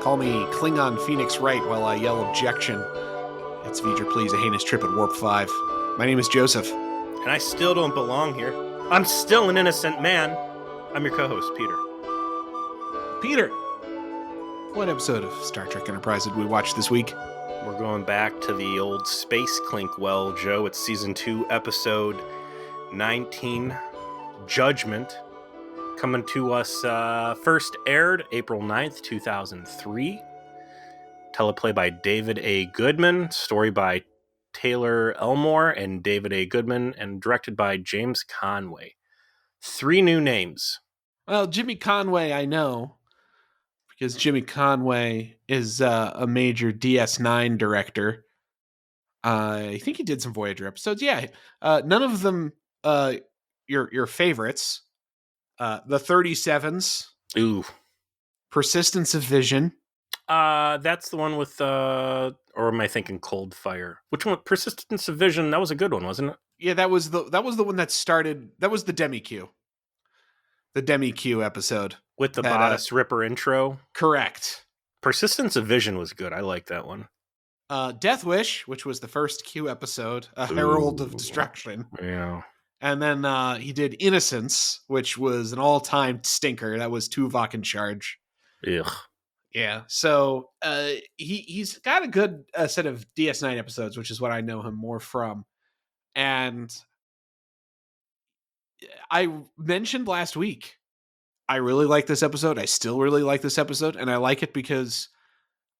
Call me Klingon Phoenix Wright while I yell objection. It's V'ger Please, a heinous trip at Warp 5. My name is Joseph. And I still don't belong here. I'm still an innocent man. I'm your co-host, Peter. Peter, what episode of Star Trek Enterprise did we watch this week? We're going back to the old Space Clink well, Joe. It's Season 2, Episode 19, Judgment. Coming to us first aired April 9th, 2003. Teleplay by David A. Goodman. Story by Taylor Elmore and David A. Goodman. And directed by James Conway. 3 new names. Well, Jimmy Conway I know, because Jimmy Conway is a major DS9 director. I think he did some Voyager episodes. Yeah, none of them your favorites. The 37s. Ooh. Persistence of Vision. That's the one with or am I thinking Cold Fire? Which one? Persistence of Vision. That was a good one, wasn't it? Yeah, that was the one that started. That was the Demi-Q. The Demi-Q episode With the Bodice Ripper intro. Correct. Persistence of Vision was good. I like that one. Death Wish, which was the first Q episode, a Herald of Destruction. Yeah. And then he did Innocence, which was an all-time stinker. That was Tuvok in charge. Ugh. Yeah. So he's got a good set of DS9 episodes, which is what I know him more from. And I mentioned last week, I really like this episode. I still really like this episode. And I like it because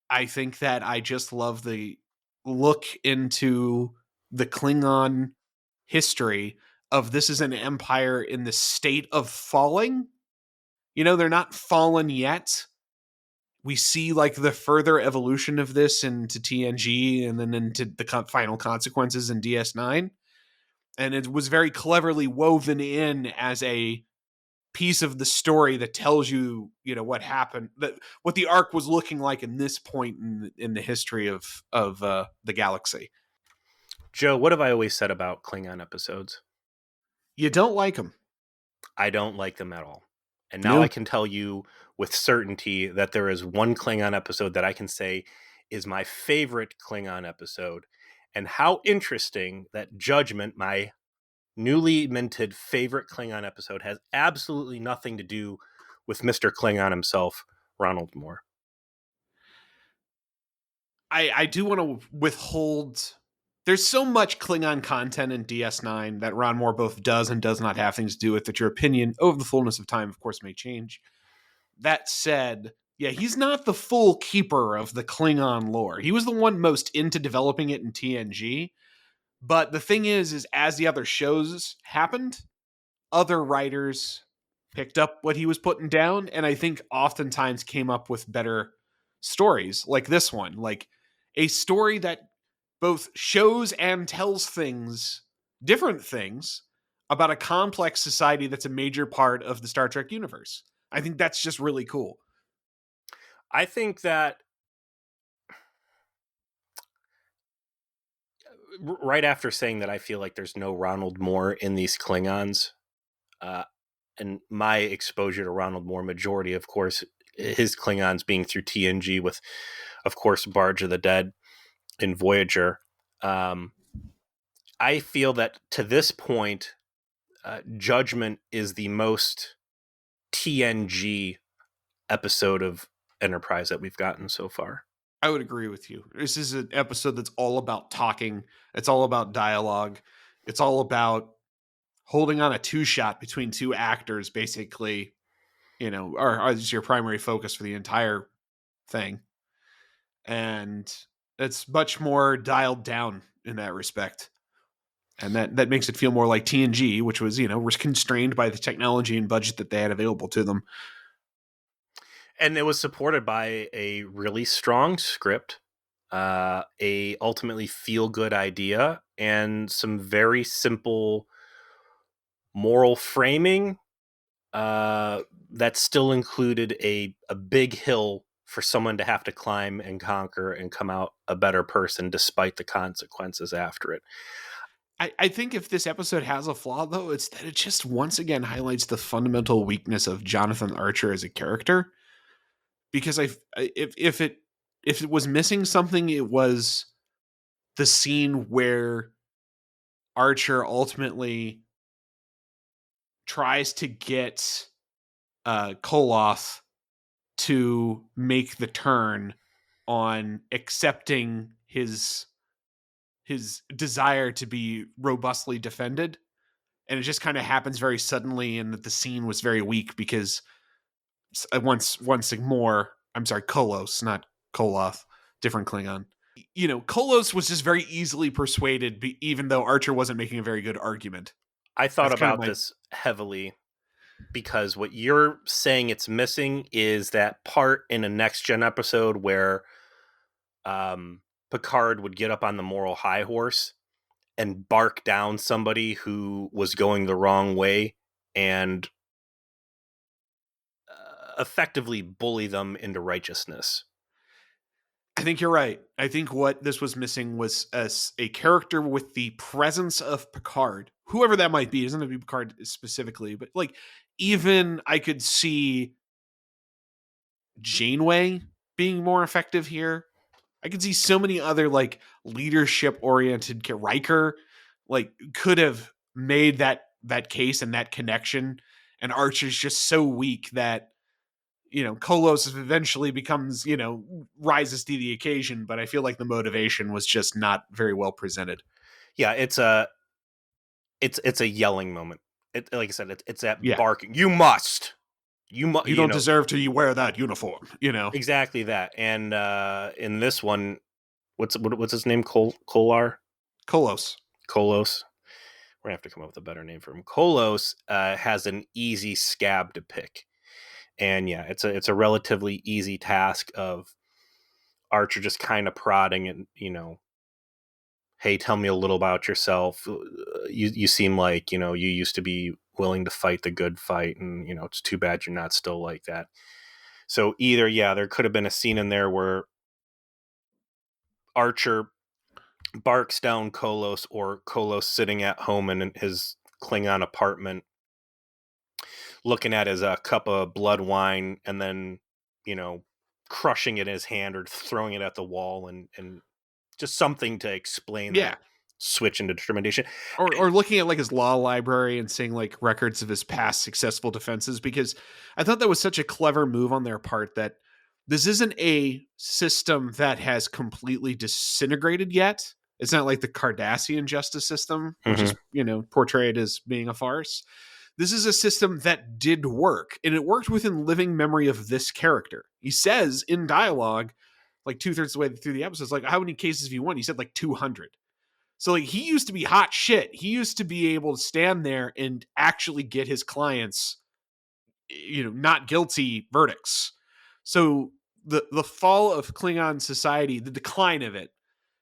I think that I just love the look into the Klingon history of this is an empire in the state of falling. You know, they're not fallen yet. We see like the further evolution of this into TNG and then into the final consequences in DS9. And it was very cleverly woven in as a piece of the story that tells you, what happened, what the arc was looking like in this point in the history of the galaxy. Joe, what have I always said about Klingon episodes? You don't like them. I don't like them at all. And now I can tell you with certainty that there is one Klingon episode that I can say is my favorite Klingon episode. And how interesting that Judgment, my newly minted favorite Klingon episode, has absolutely nothing to do with Mr. Klingon himself, Ronald Moore. I do want to withhold. There's so much Klingon content in DS9 that Ron Moore both does and does not have things to do with that your opinion over the fullness of time, of course, may change. That said, yeah, he's not the full keeper of the Klingon lore. He was the one most into developing it in TNG. But the thing is as the other shows happened, other writers picked up what he was putting down, and I think oftentimes came up with better stories, like this one. Like a story that both shows and tells different things, about a complex society that's a major part of the Star Trek universe. I think that's just really cool. I think that right after saying that I feel like there's no Ronald Moore in these Klingons, and my exposure to Ronald Moore, majority, of course, his Klingons being through TNG with, of course, Barge of the Dead in Voyager. I feel that to this point, Judgment is the most TNG episode of Enterprise that we've gotten so far. I would agree with you. This is an episode that's all about talking. It's all about dialogue. It's all about holding on a two-shot between two actors, basically, or is your primary focus for the entire thing. And it's much more dialed down in that respect. And that makes it feel more like TNG, which was, was constrained by the technology and budget that they had available to them. And it was supported by a really strong script, a ultimately feel-good idea, and some very simple moral framing that still included a big hill for someone to have to climb and conquer and come out a better person despite the consequences after it. I think if this episode has a flaw, though, it's that it just once again highlights the fundamental weakness of Jonathan Archer as a character. because if it was missing something, it was the scene where Archer ultimately tries to get Koloth to make the turn on accepting his desire to be robustly defended, and it just kind of happens very suddenly, and that the scene was very weak because once more, I'm sorry, Kolos, not Koloth, different Klingon. Kolos was just very easily persuaded, even though Archer wasn't making a very good argument. I thought That's kind of about my this heavily because what you're saying it's missing is that part in a next gen episode where Picard would get up on the moral high horse and bark down somebody who was going the wrong way and effectively bully them into righteousness. I think you're right. I think what this was missing was a character with the presence of Picard, whoever that might be. It doesn't have to be Picard specifically, but like even I could see Janeway being more effective here. I could see so many other like leadership oriented Riker like could have made that case and that connection, and Archer's just so weak that Kolos eventually becomes, rises to the occasion, but I feel like the motivation was just not very well presented. Yeah, it's a yelling moment. Like I said, it's that Yeah. barking. You must. You don't deserve to wear that uniform. Exactly that. And in this one, what's his name? Kolar? Kolos. Kolos. We're gonna have to come up with a better name for him. Kolos has an easy scab to pick. And yeah, it's a relatively easy task of Archer just kind of prodding and, hey, tell me a little about yourself. You seem like, you used to be willing to fight the good fight, and, it's too bad you're not still like that. So either, yeah, there could have been a scene in there where Archer barks down Kolos, or Kolos sitting at home in his Klingon apartment looking at his cup of blood wine and then, crushing it in his hand or throwing it at the wall, and just something to explain Yeah. that switch into determination. Or looking at like his law library and seeing like records of his past successful defenses, because I thought that was such a clever move on their part that this isn't a system that has completely disintegrated yet. It's not like the Cardassian justice system, which is, portrayed as being a farce. This is a system that did work, and it worked within living memory of this character. He says in dialogue, like 2/3 of the way through the episodes, like, how many cases have you won? He said like 200. So like he used to be hot shit. He used to be able to stand there and actually get his clients, not guilty verdicts. So the fall of Klingon society, the decline of it,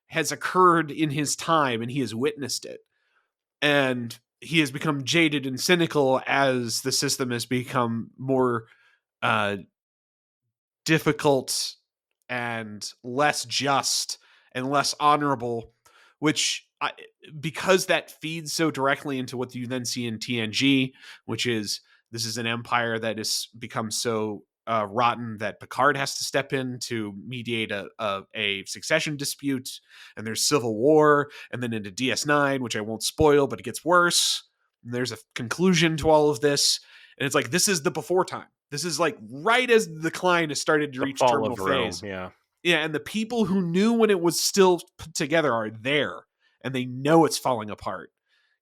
has occurred in his time, and he has witnessed it. And he has become jaded and cynical as the system has become more uh, difficult and less just and less honorable, which because that feeds so directly into what you then see in TNG, which is this is an empire that has become so rotten that Picard has to step in to mediate a succession dispute, and there's civil war, and then into DS9, which I won't spoil, but it gets worse. And there's a conclusion to all of this, and it's like this is the before time. This is like right as the decline has started to reach terminal phase. Yeah. Yeah, and the people who knew when it was still put together are there, and they know it's falling apart.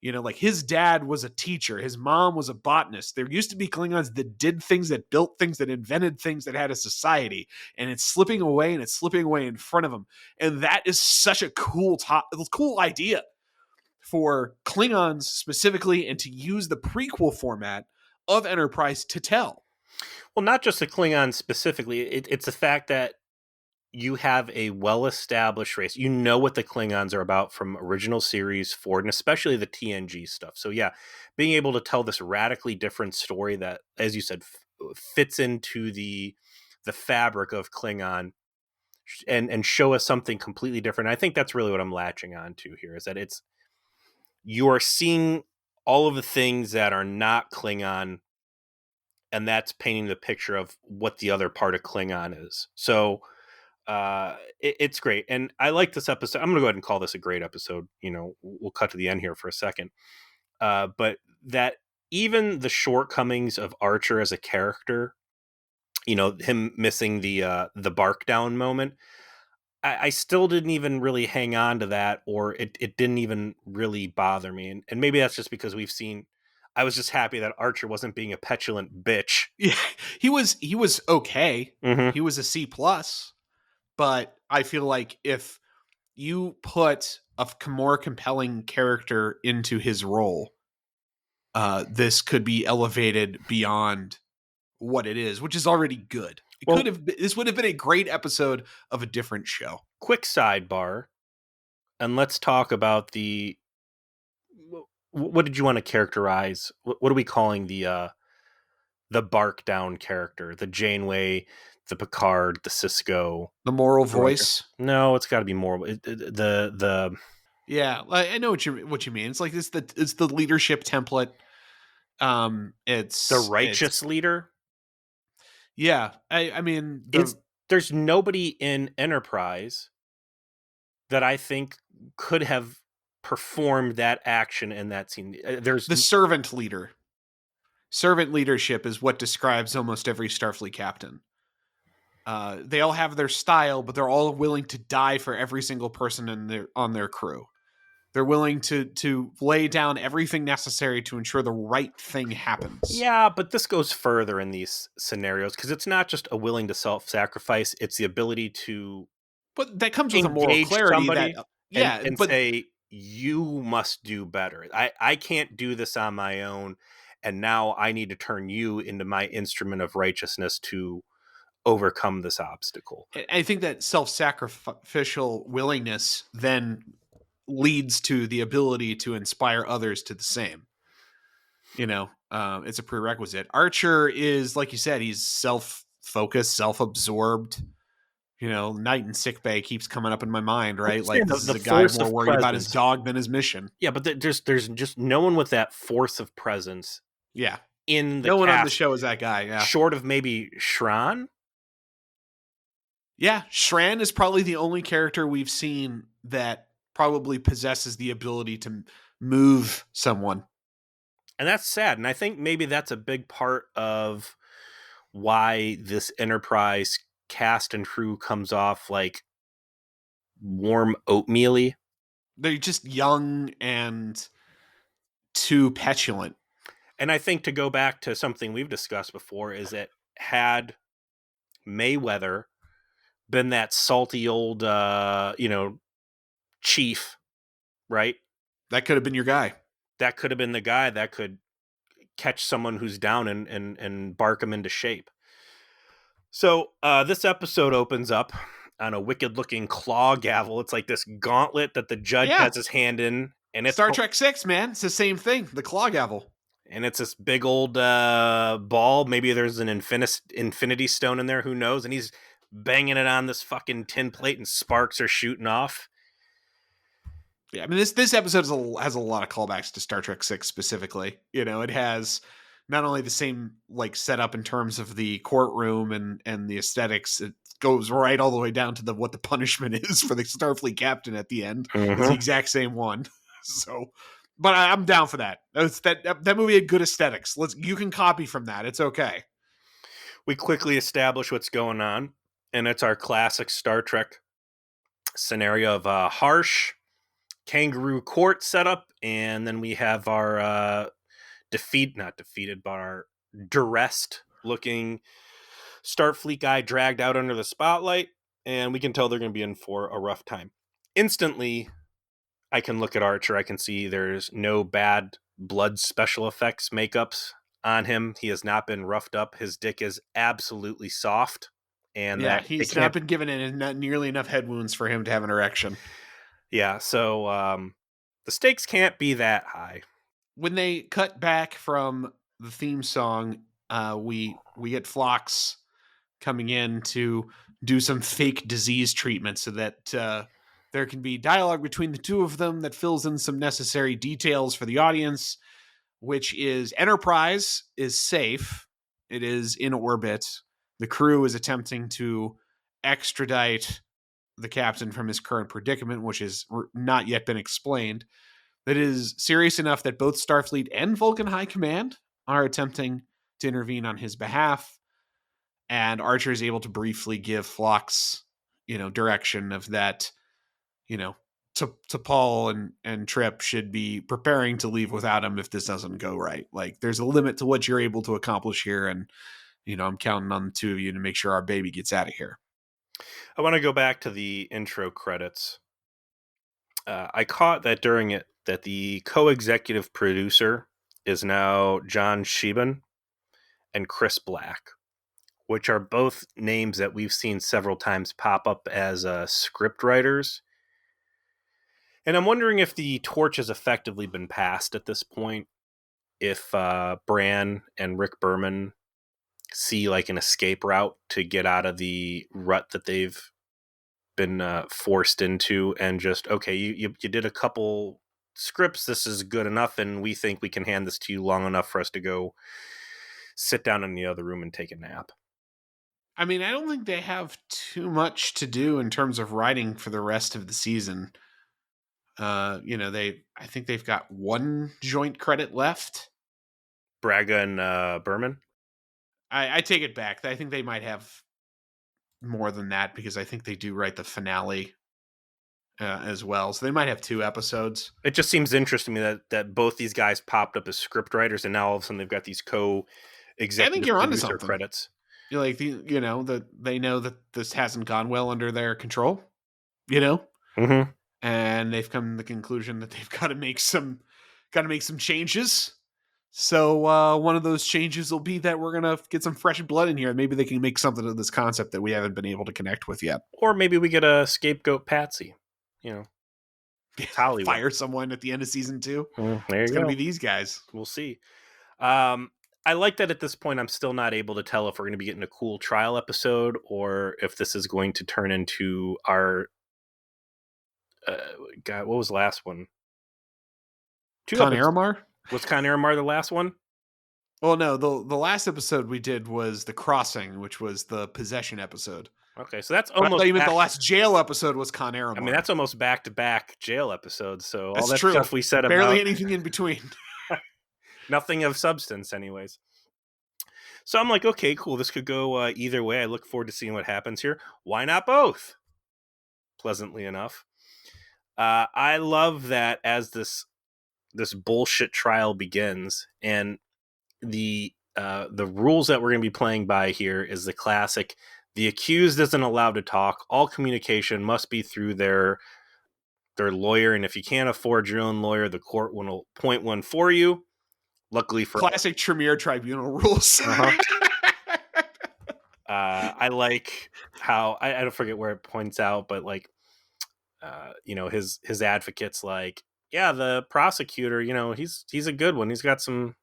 Like his dad was a teacher, his mom was a botanist. There used to be Klingons that did things, that built things, that invented things, that had a society, and it's slipping away, and it's slipping away in front of them. And that is such a cool idea for Klingons specifically, and to use the prequel format of Enterprise to tell. Well, not just the Klingons specifically. It's the fact that you have a well-established race. You know what the Klingons are about from original series forward, and especially the TNG stuff. So yeah, being able to tell this radically different story that, as you said, fits into the fabric of Klingon and show us something completely different. I think that's really what I'm latching on to here, is that you are seeing all of the things that are not Klingon and that's painting the picture of what the other part of Klingon is. So it's great, and I like this episode. I'm gonna go ahead and call this a great episode. We'll cut to the end here for a second, but that even the shortcomings of Archer as a character, him missing the bark down moment, I still didn't even really hang on to that, or it didn't even really bother me, and maybe that's just because I was just happy that Archer wasn't being a petulant bitch. Yeah, he was okay. Mm-hmm. He was a C plus, but I feel like if you put a more compelling character into his role, this could be elevated beyond what it is, which is already good. This would have been a great episode of a different show. Quick sidebar, and let's talk about what did you want to characterize? What are we calling the bark down character? The Janeway, the Picard, the Cisco, The moral voice. No, it's got to be more. The Yeah, I know what you mean. It's like it's the leadership template. The righteous leader. Yeah, I mean, there's nobody in Enterprise that I think could have performed that action in that scene. There's the servant leader. Servant leadership is what describes almost every Starfleet captain. They all have their style, but they're all willing to die for every single person on their crew. They're willing to lay down everything necessary to ensure the right thing happens. Yeah, but this goes further in these scenarios because it's not just a willing to self-sacrifice; it's the ability to. But that comes with a moral clarity and say you must do better. I can't do this on my own, and now I need to turn you into my instrument of righteousness to overcome this obstacle. I think that self-sacrificial willingness then leads to the ability to inspire others to the same. It's a prerequisite. Archer is, like you said, he's self-focused, self-absorbed. Night in sickbay keeps coming up in my mind, right? Like this is a guy more worried about his dog than his mission. Yeah, but there's just no one with that force of presence. Yeah, in the no one on the show is that guy. Yeah, short of maybe Shran. Yeah, Shran is probably the only character we've seen that probably possesses the ability to move someone. And that's sad. And I think maybe that's a big part of why this Enterprise cast and crew comes off like warm oatmeal-y. They're just young and too petulant. And I think to go back to something we've discussed before is that had Mayweather been that salty old, chief, right? That could have been your guy. That could have been the guy that could catch someone who's down and bark him into shape. So this episode opens up on a wicked-looking claw gavel. It's like this gauntlet that the judge has his hand in. And it's Star Trek 6, man. It's the same thing. The claw gavel. And it's this big old ball. Maybe there's an infinity stone in there. Who knows? And he's banging it on this fucking tin plate and sparks are shooting off. Yeah, I mean, this episode has a lot of callbacks to Star Trek 6 specifically. It has not only the same like setup in terms of the courtroom and the aesthetics, it goes right all the way down to what the punishment is for the Starfleet captain at the end. Mm-hmm. It's the exact same one. So, but I'm down for that. That movie had good aesthetics. You can copy from that. It's okay. We quickly establish what's going on, and it's our classic Star Trek scenario of a harsh kangaroo court setup, and then we have our not defeated, but our duressed looking Starfleet guy dragged out under the spotlight, and we can tell they're going to be in for a rough time. Instantly, I can look at Archer. I can see there's no bad blood special effects makeups on him. He has not been roughed up. His dick is absolutely soft. And he's not been given not nearly enough head wounds for him to have an erection. Yeah, so the stakes can't be that high. When they cut back from the theme song, we get Phlox coming in to do some fake disease treatment so that there can be dialogue between the two of them that fills in some necessary details for the audience, which is Enterprise is safe It is in orbit. The crew is attempting to extradite the captain from his current predicament, which has not yet been explained. That is serious enough that both Starfleet and Vulcan High Command are attempting to intervene on his behalf. And Archer is able to briefly give Phlox, direction of that, to Paul and Trip should be preparing to leave without him if this doesn't go right. Like, there's a limit to what you're able to accomplish here, and I'm counting on the two of you to make sure our baby gets out of here. I want to go back to the intro credits. I caught that during it that the co-executive producer is now John Sheben and Chris Black, which are both names that we've seen several times pop up as script writers. And I'm wondering if the torch has effectively been passed at this point, if Bran and Rick Berman see like an escape route to get out of the rut that they've been forced into, and just, okay, you did a couple scripts, this is good enough, and we think we can hand this to you long enough for us to go sit down in the other room and take a nap. I mean, I don't think they have too much to do in terms of writing for the rest of the season. I think they've got one joint credit left. Braga and Berman. I take it back. I think they might have more than that, because I think they do write the finale as well. So they might have 2 episodes. It just seems interesting to me that both these guys popped up as script writers, and now all of a sudden they've got these co-executive I think you're onto producer something. credits. Like, that they know that this hasn't gone well under their control, and they've come to the conclusion that they've got to make some changes. So one of those changes will be that we're gonna get some fresh blood in here. Maybe they can make something of this concept that we haven't been able to connect with yet. Or maybe we get a scapegoat Patsy. Hollywood. Fire someone at the end of season 2. There you It's go. gonna be these guys. We'll see. I like that at this point I'm still not able to tell if we're going to be getting a cool trial episode or if this is going to turn into our God, what was the last one? Con Aramar? Was Con Aramar the last one? Well, no, the last episode we did was The Crossing, which was the possession episode. Okay, so that's almost... I thought you meant the last jail episode was Con Aramar. I mean, that's almost back-to-back jail episodes, so that's all that true. stuff we said Barely about... anything in between. Nothing of substance, anyways. So I'm like, okay, cool, this could go either way. I look forward to seeing what happens here. Why not both? Pleasantly enough. I love that as this bullshit trial begins, and the rules that we're going to be playing by here is the classic: the accused isn't allowed to talk. All communication must be through their lawyer, and if you can't afford your own lawyer, the court will appoint one for you. Luckily for classic Tremere Tribunal rules. I like how I don't forget where it points out, but like his advocate's like, yeah, the prosecutor, he's a good one. He's got some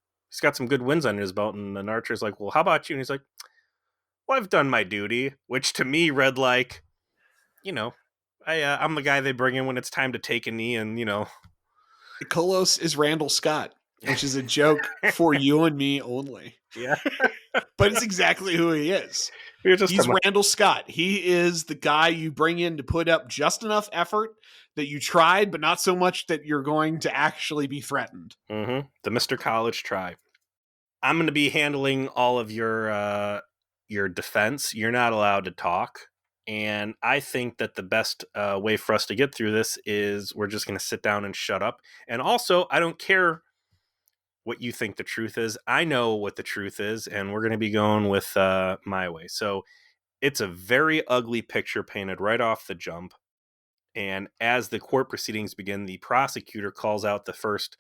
good wins under his belt. And then Archer's like, well, how about you? And he's like, well, I've done my duty, which to me read like, I'm the guy they bring in when it's time to take a knee, and Kolos is Randall Scott, which is a joke for you and me only. Yeah. But it's exactly who he is. He's Randall Scott. He is the guy you bring in to put up just enough effort that you tried, but not so much that you're going to actually be threatened. Mm-hmm. The Mr. College try. I'm going to be handling all of your defense. You're not allowed to talk. And I think that the best way for us to get through this is we're just going to sit down and shut up. And also, I don't care what you think the truth is. I know what the truth is, and we're going to be going with my way. So it's a very ugly picture painted right off the jump. And as the court proceedings begin, the prosecutor calls out the first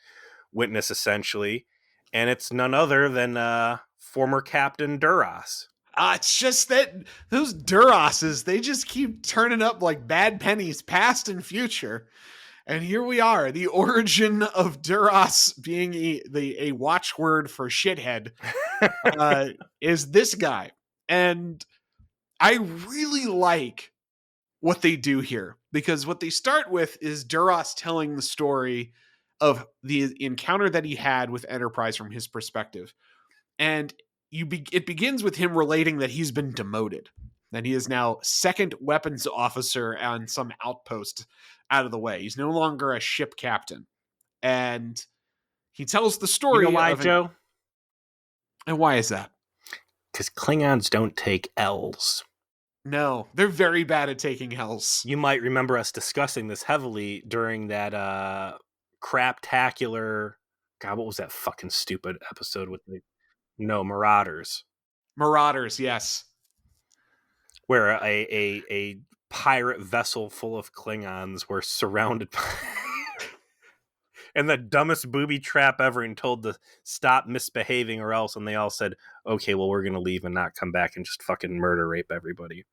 witness, essentially, and it's none other than former Captain Duras. It's just that those Duras's, they just keep turning up like bad pennies, past and future. And here we are, the origin of Duras being a watchword for shithead is this guy. And I really like what they do here, because what they start with is Duras telling the story of the encounter that he had with Enterprise from his perspective. And it begins with him relating that he's been demoted, that he is now second weapons officer on some outpost out of the way. He's no longer a ship captain, and he tells the You know story why, of Joe? and why is that? Because Klingons don't take L's. No, they're very bad at taking L's. You might remember us discussing this heavily during that craptacular. God, what was that fucking stupid episode with the Marauders, Marauders, yes. where a pirate vessel full of Klingons were surrounded by and the dumbest booby trap ever, and told to stop misbehaving or else, and they all said, okay, well, we're gonna leave and not come back and just fucking murder rape everybody.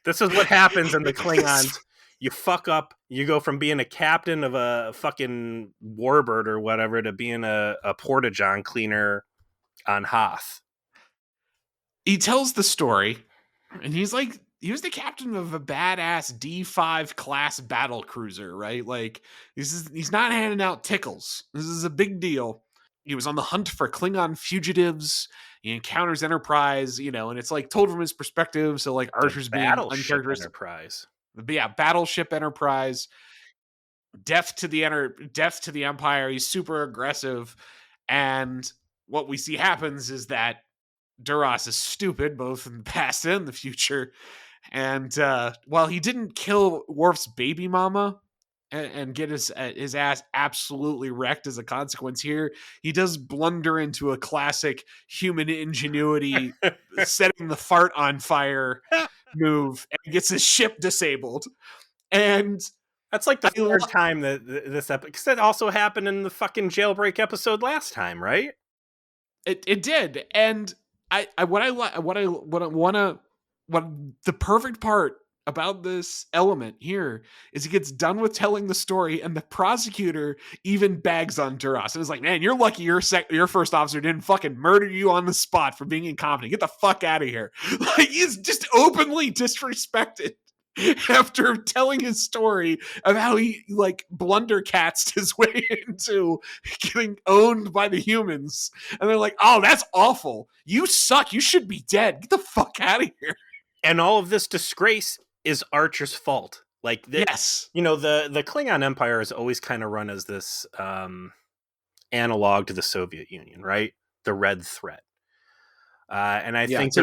This is what happens in the Klingons. You fuck up, you go from being a captain of a fucking warbird or whatever to being a porta-john cleaner on Hoth. He tells the story, and he's like, he was the captain of a badass D5 class battle cruiser, right? Like, he's not handing out tickles. This is a big deal. He was on the hunt for Klingon fugitives. He encounters Enterprise, and it's like told from his perspective. So like Archer's being Battleship uncharacteristic. Enterprise. Yeah, battleship Enterprise. Death to the Empire. He's super aggressive, and what we see happens is that Duras is stupid, both in the past and the future. And while he didn't kill Worf's baby mama and get his ass absolutely wrecked as a consequence here, he does blunder into a classic human ingenuity setting the fart on fire move and gets his ship disabled. And that's like the third time that this episode, because that also happened in the fucking jailbreak episode last time, right? It did. And what the perfect part about this element here is he gets done with telling the story, and the prosecutor even bags on Duras and is like, "Man, you're lucky your first officer didn't fucking murder you on the spot for being incompetent. Get the fuck out of here!" Like, he's just openly disrespected after telling his story of how he like blundercatsed his way into getting owned by the humans, and they're like, "Oh, that's awful. You suck. You should be dead. Get the fuck out of here." And all of this disgrace is Archer's fault. Like, yes, the Klingon Empire is always kind of run as this analog to the Soviet Union, right? The Red Threat. And I think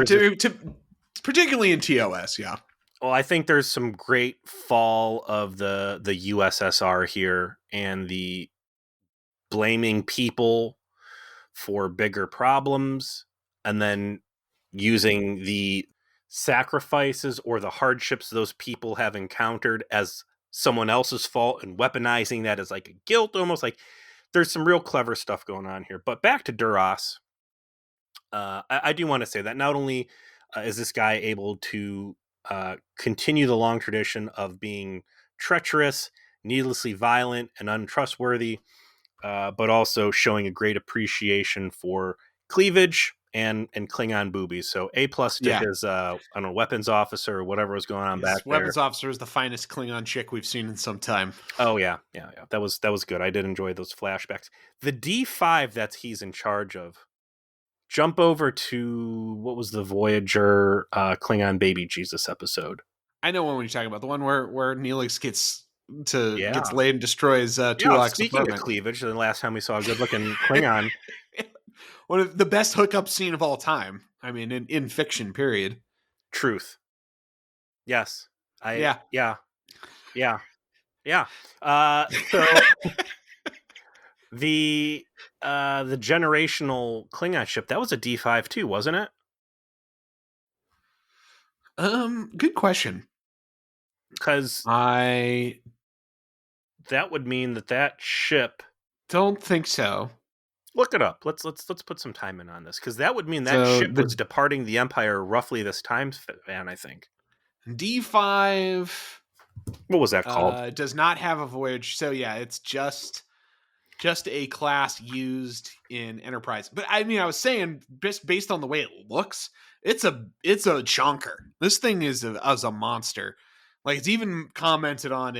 particularly in TOS, yeah. Well, I think there's some great fall of the USSR here, and the blaming people for bigger problems, and then using the sacrifices or the hardships those people have encountered as someone else's fault, and weaponizing that as like a guilt, almost. Like, there's some real clever stuff going on here. But back to Duras, I do want to say that not only is this guy able to continue the long tradition of being treacherous, needlessly violent, and untrustworthy, but also showing a great appreciation for cleavage and Klingon boobies. So A+ to his I don't know, weapons officer or whatever was going on his back there. Weapons officer is the finest Klingon chick we've seen in some time. Oh yeah. That was good. I did enjoy those flashbacks. The D5 that he's in charge of. Jump over to, what was the Voyager Klingon Baby Jesus episode? I know one you're talking about. The one where Neelix gets laid and destroys Tulak's speaking apartment. Of cleavage, the last time we saw a good-looking Klingon. One of the best hookup scene of all time. I mean, in fiction, period. Truth. Yes. Yeah. So the generational Klingon ship, that was a D5 too, wasn't it? Good question. Because that would mean that ship. Don't think so. Look it up. Let's put some time in on this, because that would mean that ship was departing the Empire roughly this time span, I think. D5. What was that called? Does not have a voyage. So yeah, it's just a class used in Enterprise. But I mean, I was saying, just based on the way it looks, it's a chonker. This thing is a monster. Like, it's even commented on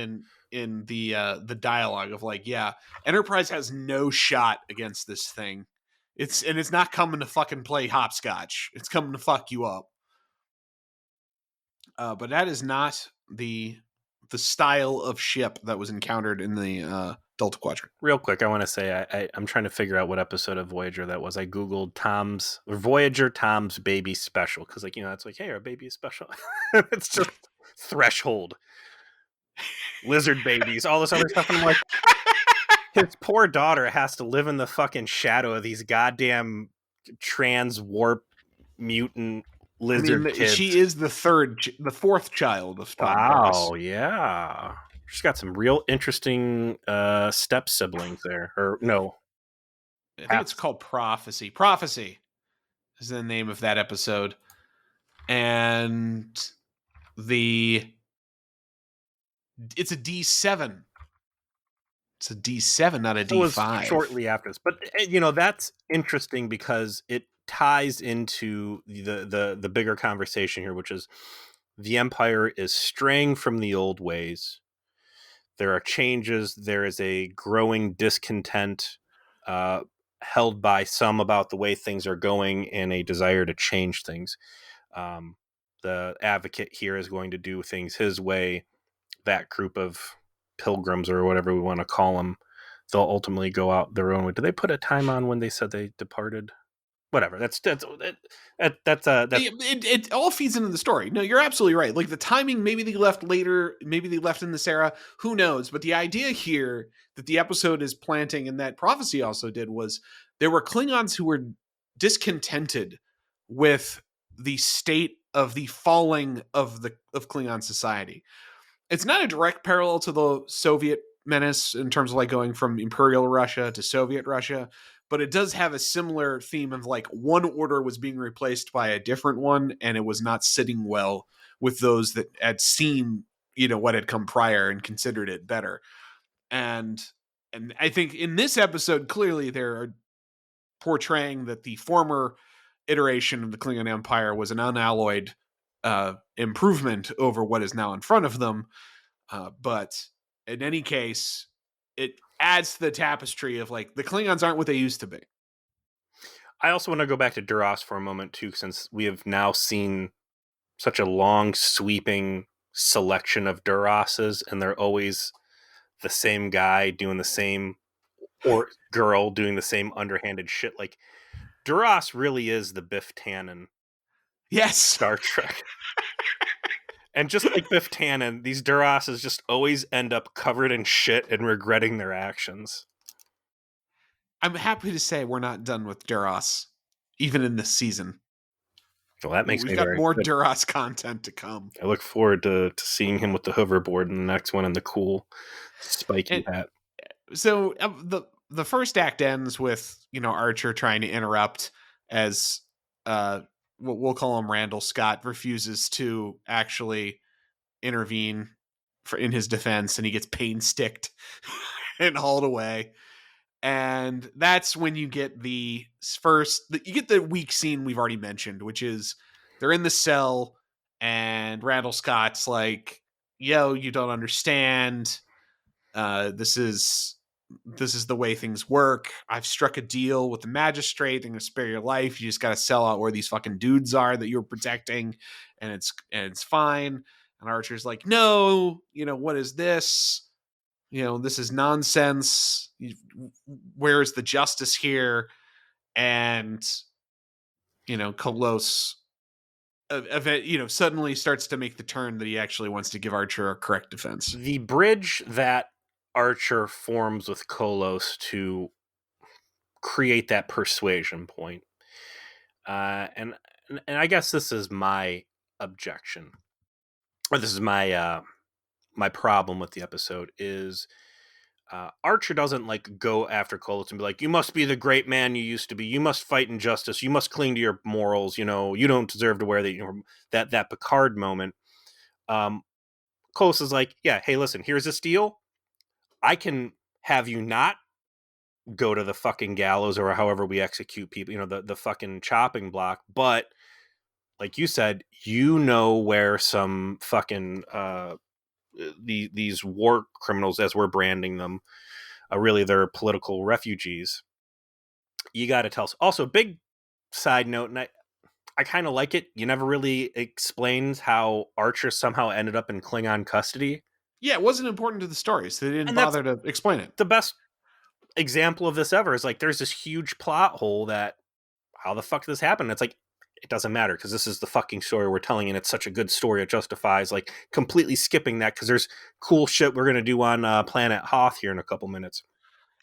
in the dialogue of like, yeah, Enterprise has no shot against this thing. It's not coming to fucking play hopscotch. It's coming to fuck you up. But that is not the style of ship that was encountered in the Delta Quadrant. Real quick, I want to say I'm trying to figure out what episode of Voyager that was. I googled Voyager Tom's baby special because, like, it's like, hey, our baby is special. It's just Threshold, lizard babies, all this other stuff, and I'm like, his poor daughter has to live in the fucking shadow of these goddamn trans warp mutant lizard kids. She is the fourth child of Tom Paris. Wow, yeah. She's got some real interesting step siblings there. Or no. I think it's called Prophecy. Prophecy is the name of that episode. And it's a D7. It's a D7, not a D5. It was shortly after this. But, that's interesting because it ties into the bigger conversation here, which is the Empire is straying from the old ways. There are changes. There is a growing discontent held by some about the way things are going and a desire to change things. The advocate here is going to do things his way. That group of pilgrims, or whatever we want to call them, they'll ultimately go out their own way. Did they put a time on when they said they departed? Whatever. It all feeds into the story. No, you're absolutely right. Like the timing, maybe they left later, maybe they left in this era. Who knows? But the idea here that the episode is planting, and that Prophecy also did, was there were Klingons who were discontented with the state of the falling of Klingon society. It's not a direct parallel to the Soviet menace in terms of like going from Imperial Russia to Soviet Russia, but it does have a similar theme of like one order was being replaced by a different one, and it was not sitting well with those that had seen, what had come prior and considered it better. And I think in this episode, clearly they're portraying that the former iteration of the Klingon Empire was an unalloyed improvement over what is now in front of them. But in any case, it adds to the tapestry of like the Klingons aren't what they used to be. I also want to go back to Duras for a moment too, since we have now seen such a long sweeping selection of Durases, and they're always the same guy doing the same, or girl doing the same underhanded shit. Like, Duras really is the Biff Tannen. Yes. Star Trek. And just like Biff Tannen, these Durases just always end up covered in shit and regretting their actions. I'm happy to say we're not done with Duras, even in this season. Well, that makes We've got more Duras content to come. I look forward to seeing him with the hoverboard in the next one and the cool spiky hat. So the first act ends with, Archer trying to interrupt as we'll call him Randall Scott refuses to actually intervene in his defense, and he gets pain sticked and hauled away. And that's when you get the weak scene we've already mentioned, which is they're in the cell and Randall Scott's like, yo, you don't understand. This is the way things work. I've struck a deal with the magistrate. They're going to spare your life. You just got to sell out where these fucking dudes are that you're protecting, and it's fine. And Archer's like, no, what is this? This is nonsense. Where is the justice here? And, Kolos, suddenly starts to make the turn that he actually wants to give Archer a correct defense. The bridge that Archer forms with Kolos to create that persuasion point. And I guess this is my objection, or this is my my problem with the episode is Archer doesn't like go after Kolos and be like, you must be the great man you used to be. You must fight injustice. You must cling to your morals. You don't deserve to wear that Picard moment. Kolos is like, yeah, hey, listen, here's this deal. I can have you not go to the fucking gallows or however we execute people, the fucking chopping block. But like you said, where some fucking these war criminals, as we're branding them, really they're political refugees, You got to tell us. Also, big side note, and I kind of like it. You never really explains how Archer somehow ended up in Klingon custody. Yeah, it wasn't important to the story, so they didn't And that's bother to explain it. the best example of this ever. Is like there's this huge plot hole that how the fuck did this happen? And it's like it doesn't matter because this is the fucking story we're telling, and it's such a good story it justifies like completely skipping that because there's cool shit we're gonna do on Planet Hoth here in a couple minutes.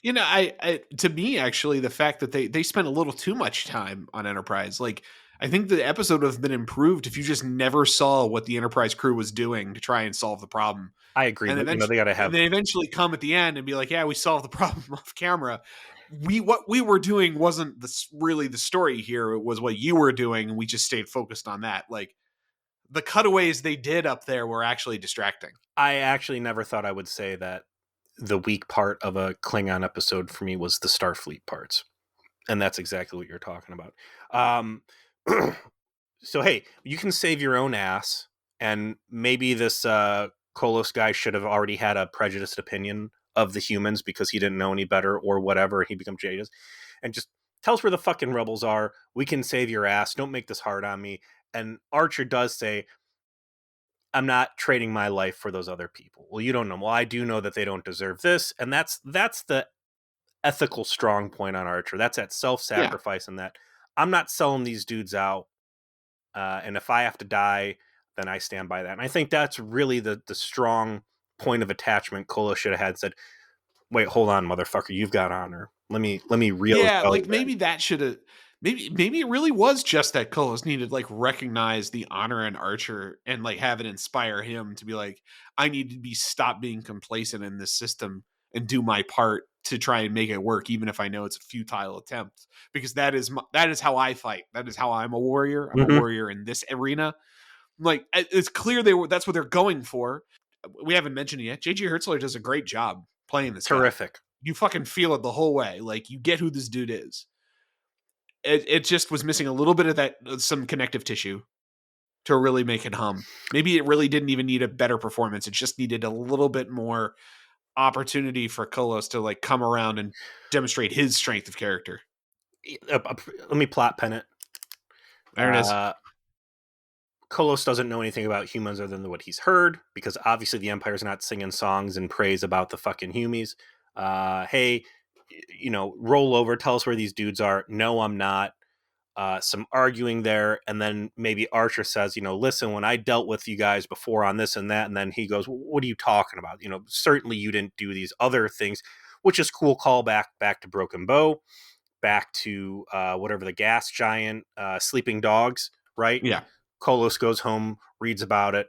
You know, I to me actually the fact that they spent a little too much time on Enterprise, like I think the episode would have been improved if you just never saw what the Enterprise crew was doing to try and solve the problem. I agree, And but eventually they got to have. they eventually come at the end and be like, yeah, we solved the problem off camera. What we were doing wasn't really the story here. It was what you were doing, and we just stayed focused on that. Like the cutaways they did up there were actually distracting. I actually never thought I would say that the weak part of a Klingon episode for me was the Starfleet parts, and that's exactly what you're talking about. Um, so hey, you can save your own ass, and maybe this Kolos guy should have already had a prejudiced opinion of the humans because he didn't know any better or whatever, and he becomes jaded, and just tell us where the fucking rebels are. We can save your ass. Don't make this hard on me. And Archer does say, I'm not trading my life for those other people. Well, you don't know. Well, I do know that they don't deserve this, and that's the ethical strong point on Archer. That's that Yeah. self-sacrifice, and that I'm not selling these dudes out. And if I have to die, then I stand by that. And I think that's really the strong point of attachment Kola should have had. Said, "Wait, hold on, motherfucker, you've got honor. Let me reel Yeah, you like in." maybe that should have maybe it really was just that Cullis needed to, like, recognize the honor in Archer and like have it inspire him to be like, I need to be stop being complacent in this system and do my part to try and make it work, even if I know it's a futile attempt. Because that is how I fight. That is how I'm a warrior. I'm a Mhm. warrior in this arena. Like it's clear that's what they're going for. We haven't mentioned it yet. JG Hertzler does a great job playing this guy. Terrific. You fucking feel it the whole way. Like you get who this dude is. It just was missing a little bit of that some connective tissue to really make it hum. Maybe it really didn't even need a better performance. It just needed a little bit more opportunity for Kolos to like come around and demonstrate his strength of character. Let me plot pen it. There it is. Kolos doesn't know anything about humans other than what he's heard, because obviously the Empire's not singing songs and praise about the fucking humies. Hey, roll over, tell us where these dudes are. No, I'm not. Some arguing there, and then maybe Archer says, listen, when I dealt with you guys before on this and that, and then he goes, what are you talking about? Certainly you didn't do these other things, which is cool callback back to Broken Bow, back to whatever the gas giant, sleeping dogs, right? Yeah. Kolos goes home, reads about it.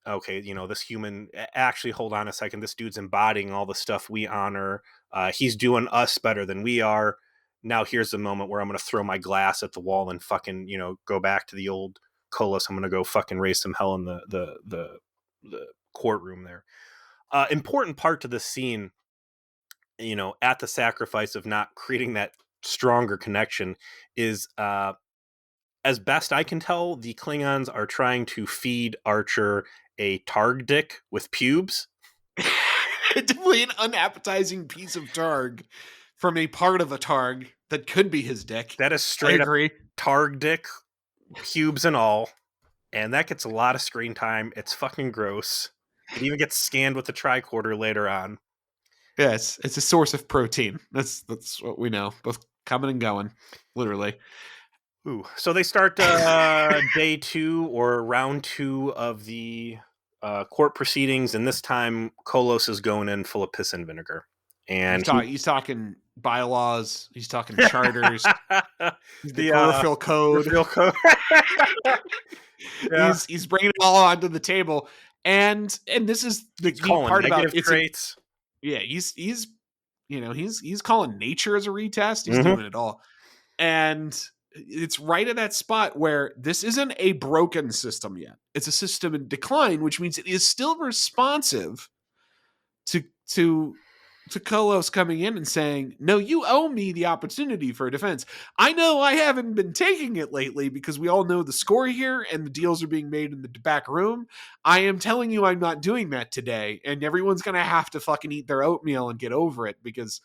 Okay, this human, actually, hold on a second. This dude's embodying all the stuff we honor. He's doing us better than we are. Now here's the moment where I'm going to throw my glass at the wall and fucking, go back to the old Kolos. I'm going to go fucking raise some hell in the courtroom there. Important part to this scene, at the sacrifice of not creating that stronger connection is, as best I can tell, the Klingons are trying to feed Archer a targ dick with pubes. Definitely an unappetizing piece of targ from a part of a targ that could be his dick. That is straight up agree. targ dick, pubes and all. And that gets a lot of screen time. It's fucking gross. It even gets scanned with the tricorder later on. Yes, it's a source of protein. That's what we know. Both coming and going, literally. Ooh. So they start day 2 or round 2 of the court proceedings, and this time Kolos is going in full of piss and vinegar. And he's talking bylaws. He's talking charters. the peripheral code. Peripheral code. Yeah. He's bringing it all onto the table, and this is the neat part about it. Traits. Yeah, he's calling nature as a retest. He's doing it all, and it's right at that spot where this isn't a broken system yet. It's a system in decline, which means it is still responsive to Kolos coming in and saying, no, you owe me the opportunity for a defense. I know I haven't been taking it lately because we all know the score here and the deals are being made in the back room. I am telling you I'm not doing that today, and everyone's going to have to fucking eat their oatmeal and get over it because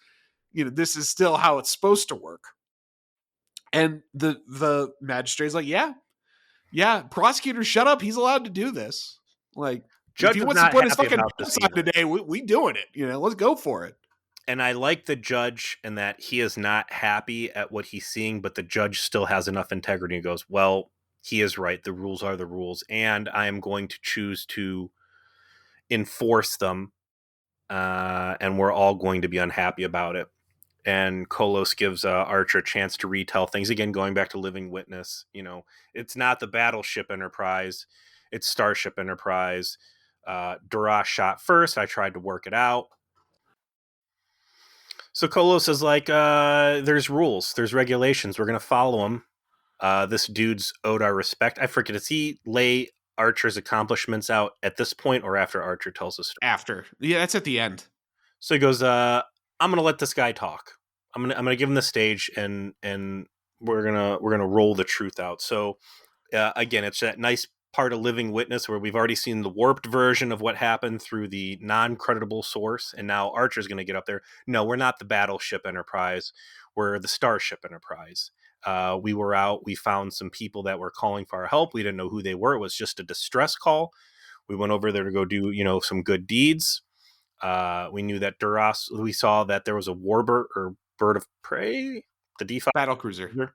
this is still how it's supposed to work. And the magistrate's like, yeah, prosecutor, shut up. He's allowed to do this. Like, if Judge he is wants to not put his happy fucking about this pants on either. today, we doing it. Let's go for it. And I like the judge and that he is not happy at what he's seeing, but the judge still has enough integrity and goes, well, he is right. The rules are the rules. And I am going to choose to enforce them. And we're all going to be unhappy about it. And Kolos gives Archer a chance to retell things. Again, going back to Living Witness, it's not the Battleship Enterprise, it's Starship Enterprise. Duras shot first. I tried to work it out. So Kolos is like, there's rules, there's regulations. We're going to follow them. This dude's owed our respect. I forget, does he lay Archer's accomplishments out at this point or after Archer tells the story? After. Yeah, that's at the end. So he goes, I'm gonna let this guy talk. I'm gonna give him the stage, and we're gonna roll the truth out. So again, it's that nice part of Living Witness where we've already seen the warped version of what happened through the non-creditable source, and now Archer's gonna get up there. No, we're not the Battleship Enterprise. We're the Starship Enterprise. We were out. We found some people that were calling for our help. We didn't know who they were. It was just a distress call. We went over there to go do some good deeds. We knew that Duras, we saw that there was a warbird or bird of prey, the D5 Battle cruiser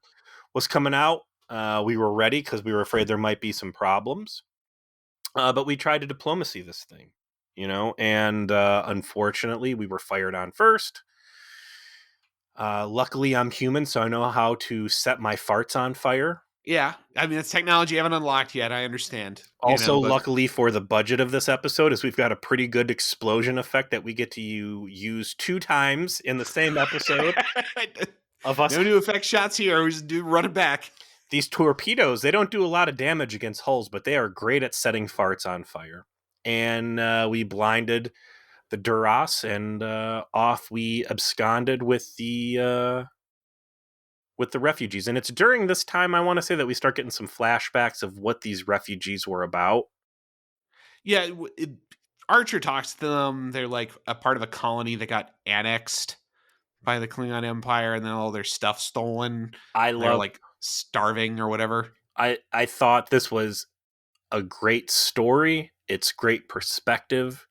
was coming out. We were ready because we were afraid there might be some problems. But we tried to diplomacy this thing, and unfortunately we were fired on first. Luckily I'm human, so I know how to set my farts on fire. Yeah, I mean, it's technology I haven't unlocked yet. I understand. Also, luckily for the budget of this episode, is we've got a pretty good explosion effect that we get to use 2 times in the same episode of us. No new effect shots here. We just run it back. These torpedoes, they don't do a lot of damage against hulls, but they are great at setting farts on fire. And we blinded the Duras, and off we absconded with the refugees. And it's during this time, I want to say, that we start getting some flashbacks of what these refugees were about. Yeah, Archer talks to them. They're like a part of a colony that got annexed by the Klingon Empire, and then all their stuff stolen. They're like starving or whatever. I thought this was a great story. It's great perspective.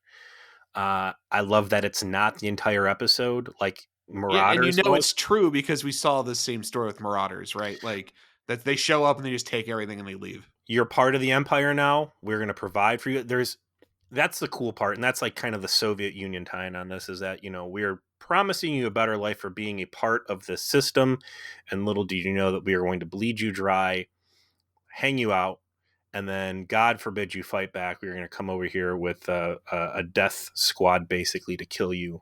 I love that it's not the entire episode like Marauders. Yeah, and it's true because we saw the same story with Marauders, right? Like that they show up and they just take everything and they leave. You're part of the Empire now. We're going to provide for you. That's the cool part, and that's like kind of the Soviet Union tie-in on this, is that we're promising you a better life for being a part of this system, and little do you know that we are going to bleed you dry, hang you out, and then God forbid you fight back, we're going to come over here with a death squad basically to kill you.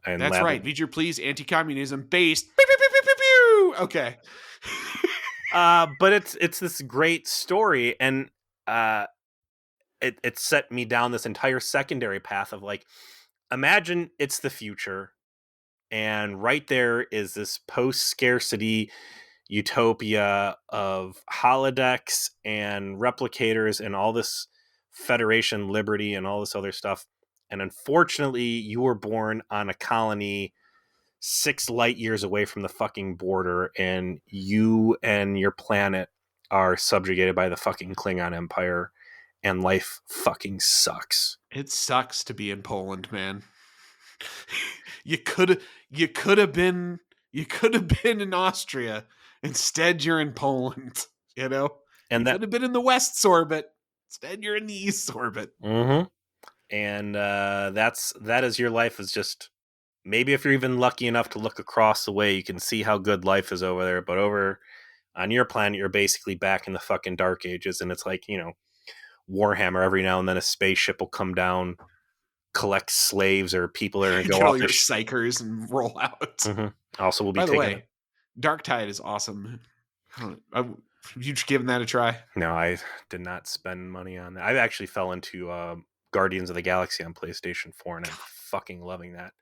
And that's right. V'ger, please, anti-communism based. Pew, pew, pew, pew, pew. Okay. But it's this great story, and it set me down this entire secondary path of like, imagine it's the future, and right there is this post-scarcity utopia of holodecks and replicators and all this Federation liberty and all this other stuff. And unfortunately, you were born on a colony 6 light years away from the fucking border, and you and your planet are subjugated by the fucking Klingon Empire, and life fucking sucks. It sucks to be in Poland, man. You could have been in Austria. Instead, you're in Poland. And you could have been in the West's orbit. Instead, you're in the East's orbit. Mm-hmm. And that is your life. Is just, maybe if you're even lucky enough to look across the way, you can see how good life is over there. But over on your planet, you're basically back in the fucking Dark Ages, and it's like, Warhammer. Every now and then a spaceship will come down, collect slaves or people that are going to go off your psychers and roll out. Mm-hmm. Also, we'll be. By the way, Dark Tide is awesome. Have you given that a try? No, I did not spend money on that. I actually fell into Guardians of the Galaxy on PlayStation 4, and I'm fucking loving that.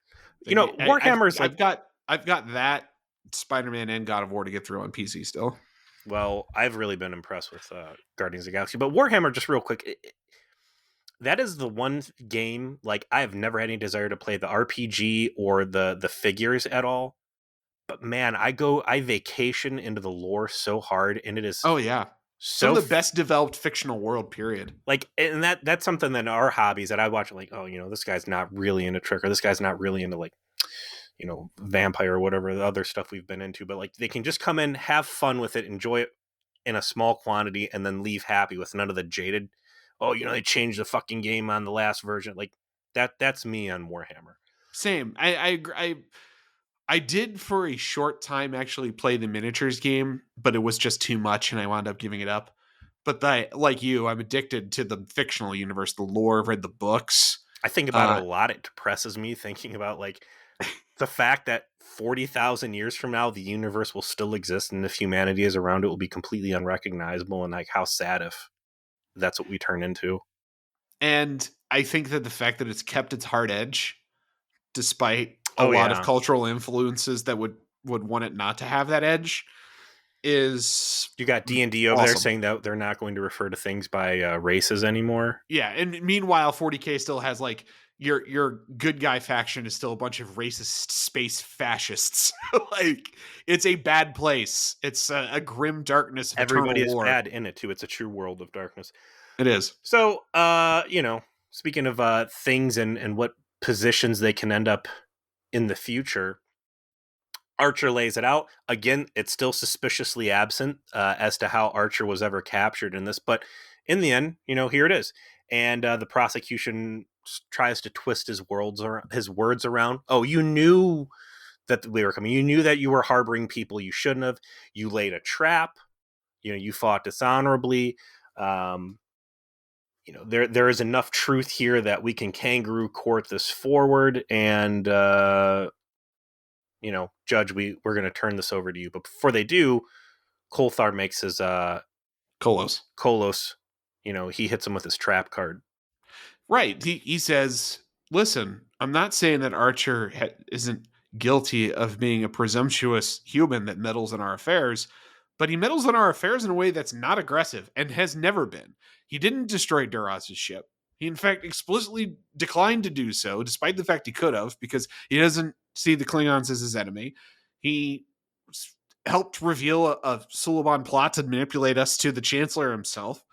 Warhammer's I've got that, Spider-Man and God of War to get through on PC still. Well, I've really been impressed with Guardians of the Galaxy, but Warhammer, just real quick, that is the one game, like, I have never had any desire to play the RPG or the figures at all. But man, I vacation into the lore so hard, and it is Oh yeah, some so of the best developed fictional world. Period. like, and that's something that our hobbies that I watch, like, oh, this guy's not really into Trick, or this guy's not really into, like, vampire or whatever the other stuff we've been into, but like they can just come in, have fun with it, enjoy it in a small quantity, and then leave happy with none of the jaded, oh, they changed the fucking game on the last version. Like that's me on Warhammer. Same. I did for a short time actually play the miniatures game, but it was just too much, and I wound up giving it up. But like you, I'm addicted to the fictional universe, the lore. I've read the books. I think about it a lot. It depresses me thinking about like the fact that 40,000 years from now the universe will still exist, and if humanity is around it will be completely unrecognizable, and like how sad if that's what we turn into. And I think that the fact that it's kept its hard edge, despite a Oh lot of yeah. cultural influences that would want it not to have that edge, is You got D&D over there awesome. saying that they're not going to refer to things by races anymore. Yeah, and meanwhile, 40K still has like your good guy faction is still a bunch of racist space fascists. Like it's a bad place. It's a grim darkness of Everybody eternal is war. bad in it too. It's a true world of darkness. It is. So, speaking of things and what positions they can end up in the future, Archer lays it out. Again, it's still suspiciously absent as to how Archer was ever captured in this, but in the end, here it is. And the prosecution tries to twist his words around. Oh, you knew that we were coming. You knew that you were harboring people you shouldn't have. You laid a trap. You fought dishonorably. There is enough truth here that we can kangaroo court this forward, and Judge, we're going to turn this over to you. But before they do, Kolthar makes his Kolos. Kolos, he hits him with his trap card. Right. He says, "Listen, I'm not saying that Archer isn't guilty of being a presumptuous human that meddles in our affairs, but he meddles in our affairs in a way that's not aggressive and has never been. He didn't destroy Duras' ship. He, in fact, explicitly declined to do so, despite the fact he could have, because he doesn't see the Klingons as his enemy. He helped reveal a Suliban plot to manipulate us to the Chancellor himself.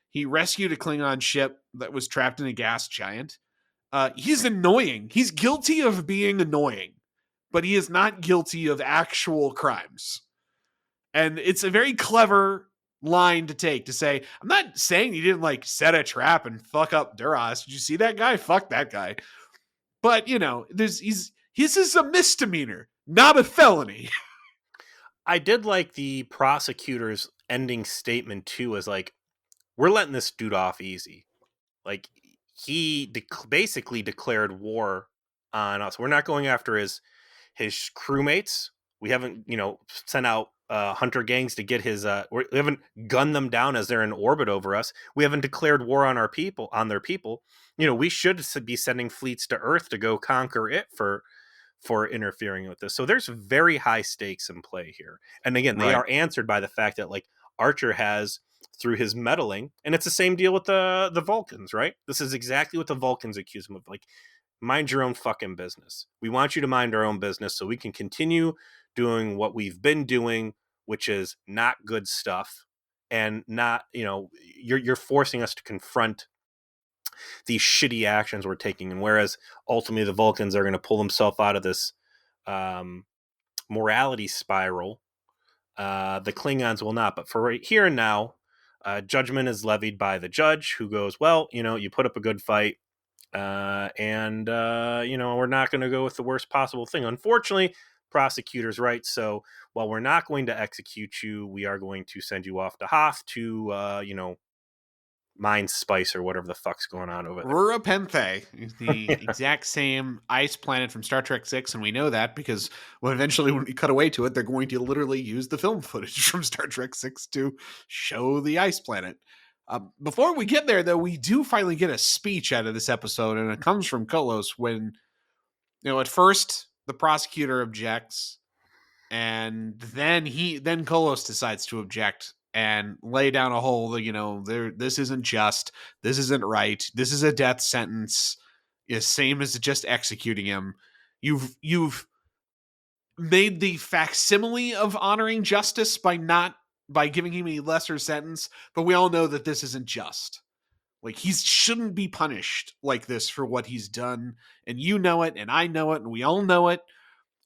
He rescued a Klingon ship that was trapped in a gas giant. He's annoying. He's guilty of being annoying, but he is not guilty of actual crimes." And it's a very clever line to take to say, I'm not saying he didn't like set a trap and fuck up Duras. Did you see that guy? Fuck that guy. But his is a misdemeanor, not a felony. I did like the prosecutor's ending statement too, as like, we're letting this dude off easy. Like he basically declared war on us. We're not going after his crewmates. We haven't, sent out hunter gangs to get his. We haven't gunned them down as they're in orbit over us. We haven't declared war on their people. We should be sending fleets to Earth to go conquer it for interfering with this. So there's very high stakes in play here. And again, they Right. are answered by the fact that like Archer has, through his meddling, and it's the same deal with the Vulcans, right? This is exactly what the Vulcans accuse him of. Like, mind your own fucking business. We want you to mind our own business so we can continue doing what we've been doing, which is not good stuff, and not, you're forcing us to confront these shitty actions we're taking. And whereas ultimately the Vulcans are going to pull themselves out of this morality spiral, the Klingons will not. But for right here and now, judgment is levied by the judge, who goes, well, you put up a good fight, and we're not going to go with the worst possible thing. Unfortunately, prosecutor's right. So while we're not going to execute you, we are going to send you off to Hoth to mine spice or whatever the fuck's going on over there. Rura Penthe, the Yeah. exact same ice planet from Star Trek 6, and we know that because when we cut away to it, they're going to literally use the film footage from Star Trek 6 to show the ice planet. Before we get there, though, we do finally get a speech out of this episode, and it comes from Kolos when, at first the prosecutor objects, and then Kolos decides to object and lay down a whole, this isn't just, this isn't right, this is a death sentence, is same as just executing him. You've made the facsimile of honoring justice by giving him a lesser sentence, but we all know that this isn't just. Like, he shouldn't be punished like this for what he's done, and you know it, and I know it, and we all know it.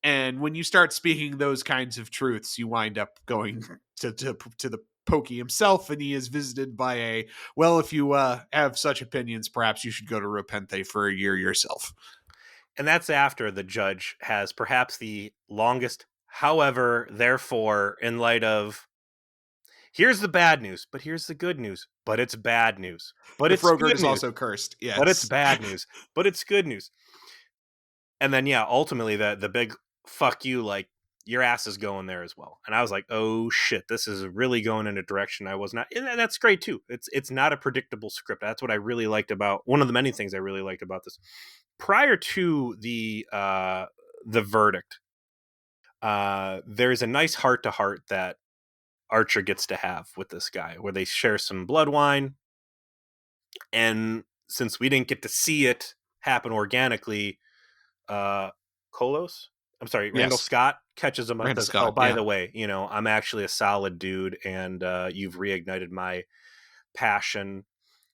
And when you start speaking those kinds of truths, you wind up going to the Pokey himself, and he is visited by a, well, if you have such opinions, perhaps you should go to Repente for a year yourself. And that's after the judge has perhaps the longest, however, therefore, in light of, here's the bad news, but here's the good news, but it's bad news, but The it's Frogurt good is news, also cursed. but it's Yes. bad news, but it's good news. And then, yeah, ultimately the big fuck you, like, your ass is going there as well. And I was like, oh shit, this is really going in a direction I was not. And that's great too. It's not a predictable script. That's what I really liked about, one of the many things I really liked about this. Prior to the verdict, there's a nice heart to heart that Archer gets to have with this guy, where they share some blood wine. And since we didn't get to see it happen organically, Kolos, I'm sorry, Randall Yes. Scott catches him up, Randall says, oh, Scott, by yeah. the way, I'm actually a solid dude, and you've reignited my passion.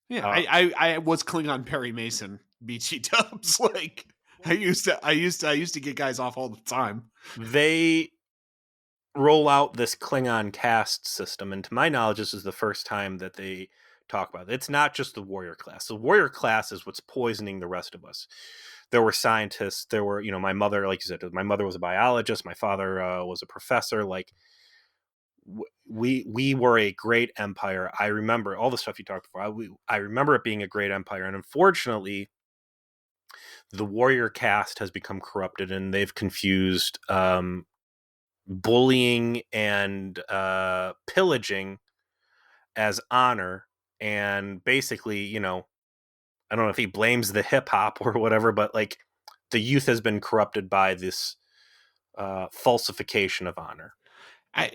Yeah, I was Klingon Perry Mason, BT Dubs. Like, I used to get guys off all the time. They roll out this Klingon caste system, and to my knowledge, this is the first time that they talk about it. It's not just the warrior class. The warrior class is what's poisoning the rest of us. There were scientists. There were, my mother, like you said, my mother was a biologist. My father was a professor. Like, we were a great empire. I remember all the stuff you talked about. I remember it being a great empire, and unfortunately, the warrior caste has become corrupted, and they've confused bullying and pillaging as honor. And basically, I don't know if he blames the hip hop or whatever, but like, the youth has been corrupted by this falsification of honor.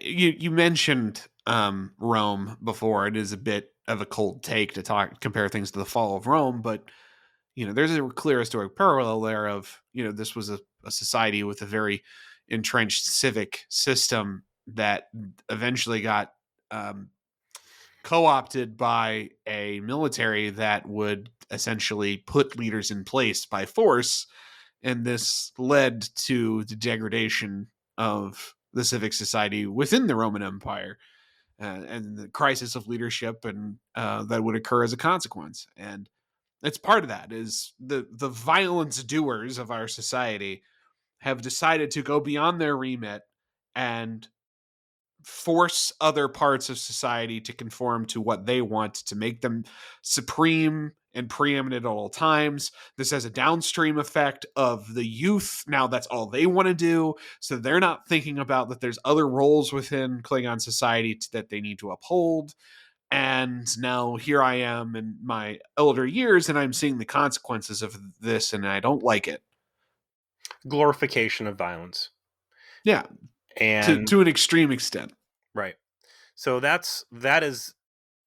You mentioned Rome before. It is a bit of a cold take to compare things to the fall of Rome, but there's a clear historic parallel there of this was a society with a very entrenched civic system that eventually got co-opted by a military that would essentially put leaders in place by force, and this led to the degradation of the civic society within the Roman Empire, and the crisis of leadership, and that would occur as a consequence. And it's part of that is the violence doers of our society have decided to go beyond their remit and force other parts of society to conform to what they want, to make them supreme and preeminent at all times. This has a downstream effect of the youth. Now that's all they want to do. So they're not thinking about that there's other roles within Klingon society that they need to uphold. And now here I am in my elder years, and I'm seeing the consequences of this, and I don't like it. Glorification of violence. Yeah, And to an extreme extent. right. So that is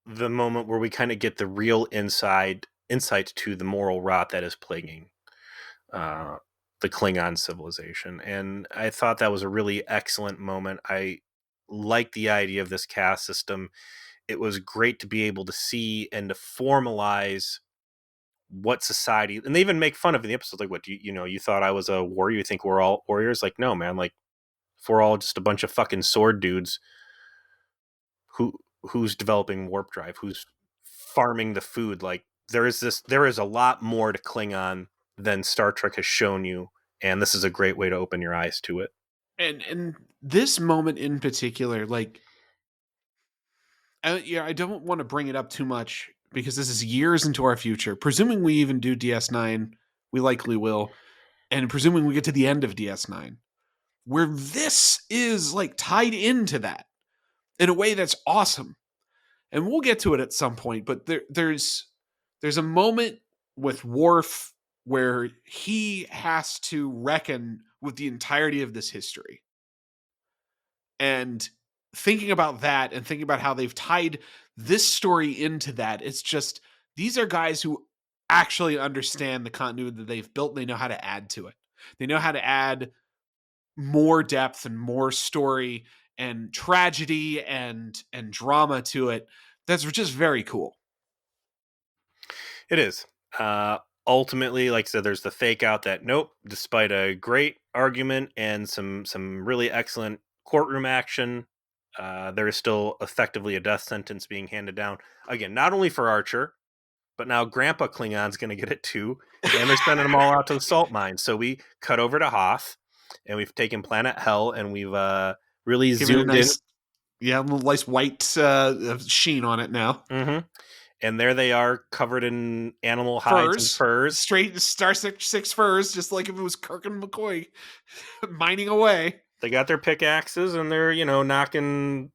the moment where we kind of get the real insight to the moral rot that is plaguing uh, the Klingon civilization. And I thought that was a really excellent moment. I like the idea of this caste system. It was great to be able to see and to formalize what society, and they even make fun of in the episode, like, what you thought I was a warrior, you think we're all warriors? Like, no, man, like, if we're all just a bunch of fucking sword dudes, who's developing warp drive, who's farming the food. Like, there is a lot more to Klingon than Star Trek has shown you, and this is a great way to open your eyes to it. And this moment in particular, like, I don't want to bring it up too much because this is years into our future. Presuming we even do DS9, we likely will, and presuming we get to the end of DS9, where this is like tied into that in a way that's awesome. And we'll get to it at some point, but there's a moment with Worf where he has to reckon with the entirety of this history. And thinking about that and thinking about how they've tied this story into that, it's just, these are guys who actually understand the continuity that they've built, and they know how to add to it. They know how to add more depth and more story and tragedy and drama to it. That's just very cool. It is. Ultimately, like I said, there's the fake out that nope, despite a great argument and some really excellent courtroom action, there is still effectively a death sentence being handed down. Again, not only for Archer, but now Grandpa Klingon's going to get it too, and they're sending them all out to the salt mine. So we cut over to Hoth, and we've taken Planet Hell, and we've really Give it a zoomed in. nice, yeah, a little nice white sheen on it now. Mm-hmm. And there they are, covered in animal hides and Furs, furs. straight Star Six furs, just like if it was Kirk and McCoy mining away. They got their pickaxes, and they're, knocking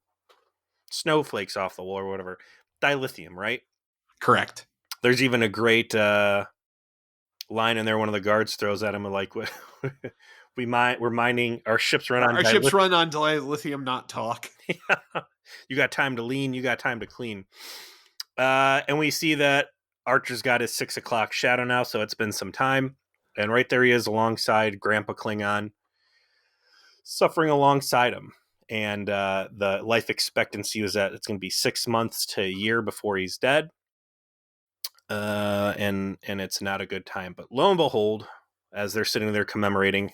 snowflakes off the wall or whatever. Dilithium, right? Correct. There's even a great line in there one of the guards throws at him, like, we're mining, our ships run on our ships run on dilithium, not talk. You got time to lean, you got time to clean. And we see that Archer's got his 6 o'clock shadow now, so it's been some time. And right there he is alongside Grandpa Klingon, suffering alongside him. And the life expectancy was that it's going to be 6 months to a year before he's dead. And it's not a good time. But lo and behold, as they're sitting there commemorating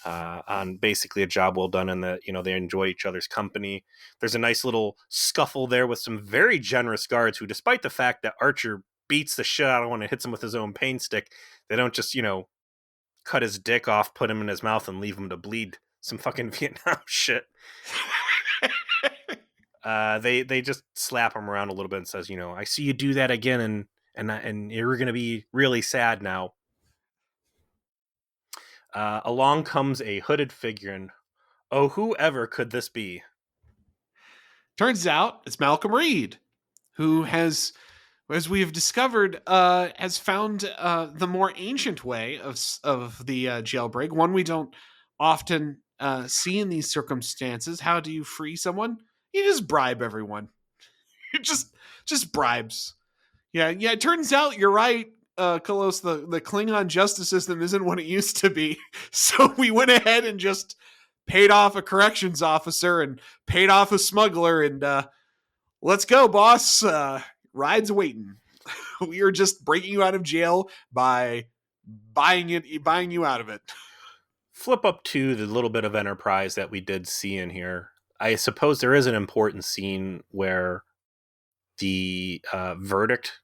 on basically a job well done, and that they enjoy each other's company, there's a nice little scuffle there with some very generous guards who, despite the fact that Archer beats the shit out of one and hits him with his own pain stick, they don't just cut his dick off, put him in his mouth, and leave him to bleed. Some fucking Vietnam shit. They just slap him around a little bit and says, I see you do that again, and you're gonna be really sad now. Along comes a hooded figure, and oh, whoever could this be? Turns out it's Malcolm Reed, who has, as we have discovered, has found the more ancient way of the jailbreak, one we don't often see in these circumstances. How do you free someone? You just bribe everyone. It just bribes. Yeah. It turns out you're right, Kolos. The Klingon justice system isn't what it used to be. So we went ahead and just paid off a corrections officer and paid off a smuggler, and let's go, boss. Ride's waiting. We are just breaking you out of jail by buying you out of it. Flip up to the little bit of Enterprise that we did see in here. I suppose there is an important scene where the verdict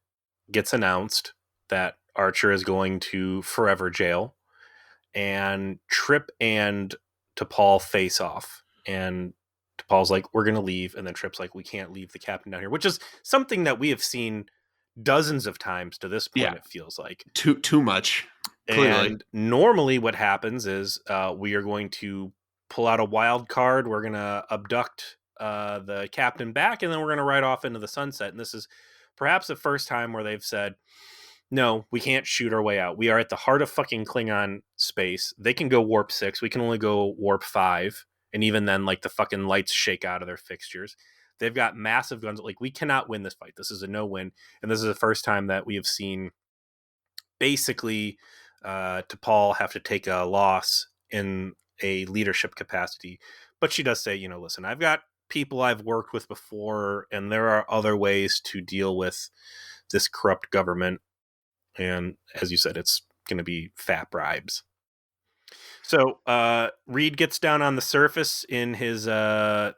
gets announced that Archer is going to forever jail, and Trip and T'Pol face off, and T'Pol's like, we're gonna leave, and then Trip's like, we can't leave the captain down here, which is something that we have seen dozens of times to this point. Yeah. It feels like too much. Clearly. And normally what happens is we are going to pull out a wild card, we're gonna abduct the captain back, and then we're gonna ride off into the sunset. And this is perhaps the first time where they've said, no, we can't shoot our way out. We are at the heart of fucking Klingon space. They can go warp 6. We can only go warp 5. And even then, like, the fucking lights shake out of their fixtures. They've got massive guns. Like, we cannot win this fight. This is a no-win. And this is the first time that we have seen basically T'Pol have to take a loss in a leadership capacity. But she does say, listen, I've got people I've worked with before, and there are other ways to deal with this corrupt government. And as you said, it's going to be fat bribes. So Reed gets down on the surface in his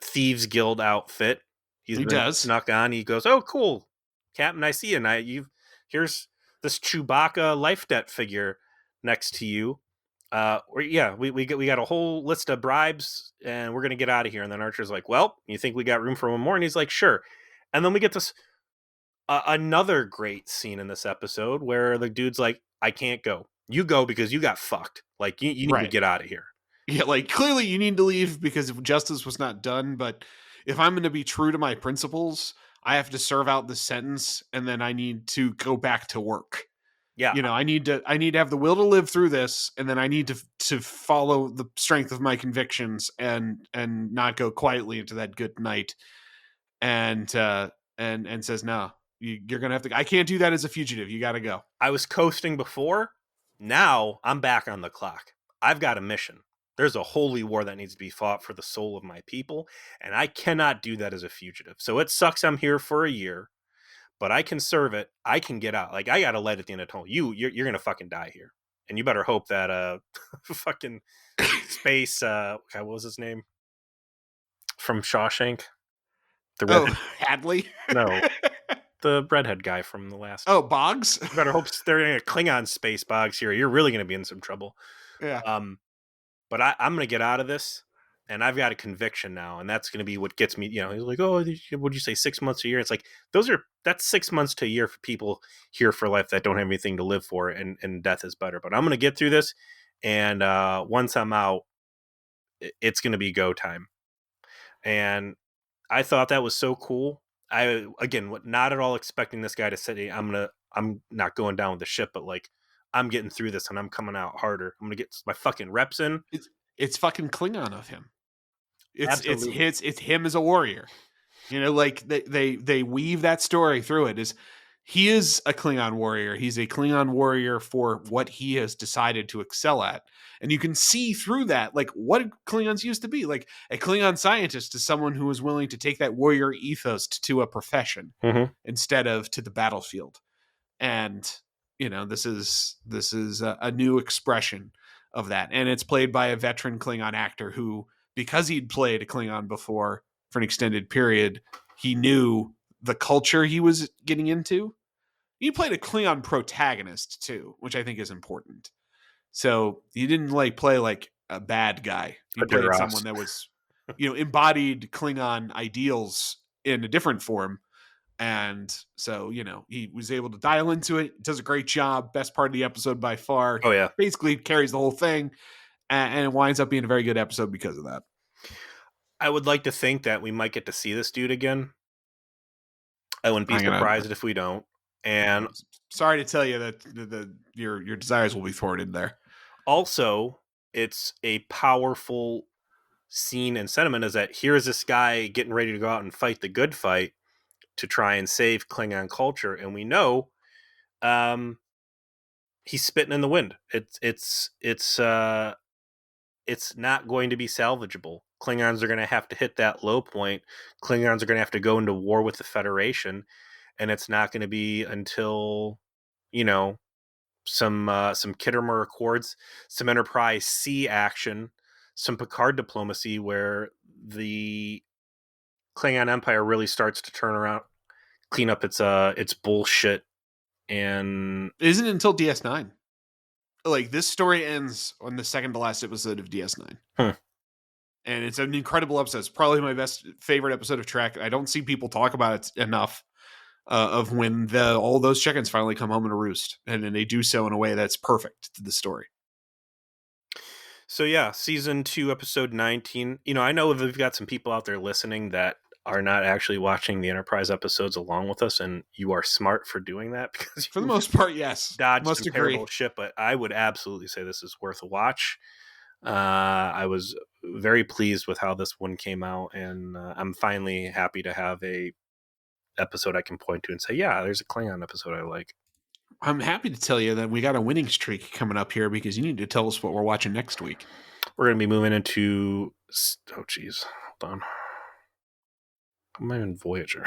Thieves Guild outfit. He does. Snuck on. He goes, oh, cool, Captain, I see you. Here's this Chewbacca life debt figure next to you. We got a whole list of bribes, and we're going to get out of here. And then Archer's like, well, you think we got room for one more? And he's like, sure. And then we get this another great scene in this episode where the dude's like, I can't go. You go because you got fucked. Like, you need to get out of here. Yeah, like, clearly you need to leave because justice was not done. But if I'm going to be true to my principles, I have to serve out the sentence, and then I need to go back to work. Yeah. I need to have the will to live through this, and then I need to follow the strength of my convictions and not go quietly into that good night. And says, no. You're going to have to... I can't do that as a fugitive. You got to go. I was coasting before. Now I'm back on the clock. I've got a mission. There's a holy war that needs to be fought for the soul of my people, and I cannot do that as a fugitive. So it sucks I'm here for a year, but I can serve it. I can get out. Like, I got a light at the end of the tunnel. You're going to fucking die here. And you better hope that fucking space God, what was his name? From Shawshank? The redhead. Hadley? No. The redhead guy from the last. Oh, Boggs? You better hope they're in a Klingon space, Boggs, here. You're really going to be in some trouble. Yeah. But I'm going to get out of this, and I've got a conviction now, and that's going to be what gets me. You know, he's like, oh, what'd you say, 6 months a year? It's like, that's 6 months to a year for people here for life that don't have anything to live for, and death is better. But I'm going to get through this, and once I'm out, it's going to be go time. And I thought that was so cool. I, again, not at all expecting this guy to say, I'm not going down with the ship, but like, I'm getting through this and I'm coming out harder. I'm going to get my fucking reps in. It's fucking Klingon of him. It's him as a warrior. You know, like they weave that story through it. He is a Klingon warrior. He's a Klingon warrior for what he has decided to excel at. And you can see through that, like, what Klingons used to be. Like, a Klingon scientist is someone who is willing to take that warrior ethos to a profession instead of to the battlefield. And, you know, this is a new expression of that. And it's played by a veteran Klingon actor who, because he'd played a Klingon before for an extended period, he knew the culture he was getting into. He played a Klingon protagonist too, which I think is important. So he didn't play like a bad guy. He played someone that was, you know, embodied Klingon ideals in a different form. And so, you know, he was able to dial into it. Does a great job. Best part of the episode by far. Oh, yeah. Basically carries the whole thing. And it winds up being a very good episode because of that. I would like to think that we might get to see this dude again. I wouldn't be surprised if we don't. And sorry to tell you that your desires will be thwarted there. Also, it's a powerful scene and sentiment is that here's this guy getting ready to go out and fight the good fight to try and save Klingon culture, and we know he's spitting in the wind. It's not going to be salvageable. Klingons are going to have to hit that low point. Klingons are going to have to go into war with the Federation, and it's not going to be until, you know, some Kittimer Accords, some Enterprise C action, some Picard diplomacy, where the Klingon Empire really starts to turn around, clean up its bullshit. And it isn't until DS9. Like, this story ends on the second to last episode of DS9. And it's an incredible episode. It's probably my favorite episode of Trek. I don't see people talk about it enough. Of when all those chickens finally come home in a roost, and then they do so in a way that's perfect to the story. So yeah, season 2, episode 19. You know, I know we've got some people out there listening that are not actually watching the Enterprise episodes along with us, and you are smart for doing that because for the most part, yes, dodged some terrible shit. But I would absolutely say this is worth a watch. I was very pleased with how this one came out, and I'm finally happy to have a episode I can point to and say, yeah, there's a Klingon episode I like. I'm happy to tell you that we got a winning streak coming up here because you need to tell us what we're watching next week. We're going to be moving into... Oh, geez. Hold on. I'm in Voyager.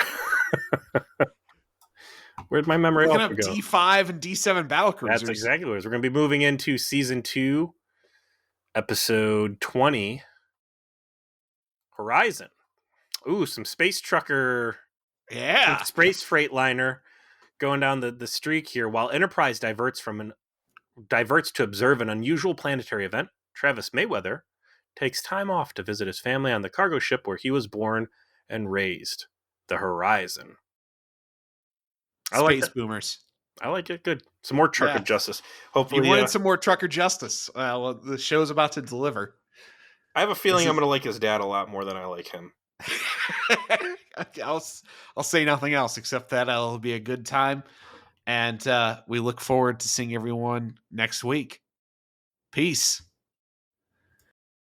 Where'd my memory go? D5 and D7 battlecruisers. That's exactly what it is. We're going to be moving into season 2, episode 20, Horizon. Ooh, some space trucker... Yeah. Space Freightliner going down the streak here. While Enterprise diverts to observe an unusual planetary event, Travis Mayweather takes time off to visit his family on the cargo ship where he was born and raised, the Horizon. Space boomers. I like it. Good. Some more trucker justice. Hopefully, you wanted some more trucker justice. Well, the show's about to deliver. I have a feeling I'm going to like his dad a lot more than I like him. I'll say nothing else except that it'll be a good time, and we look forward to seeing everyone next week. Peace.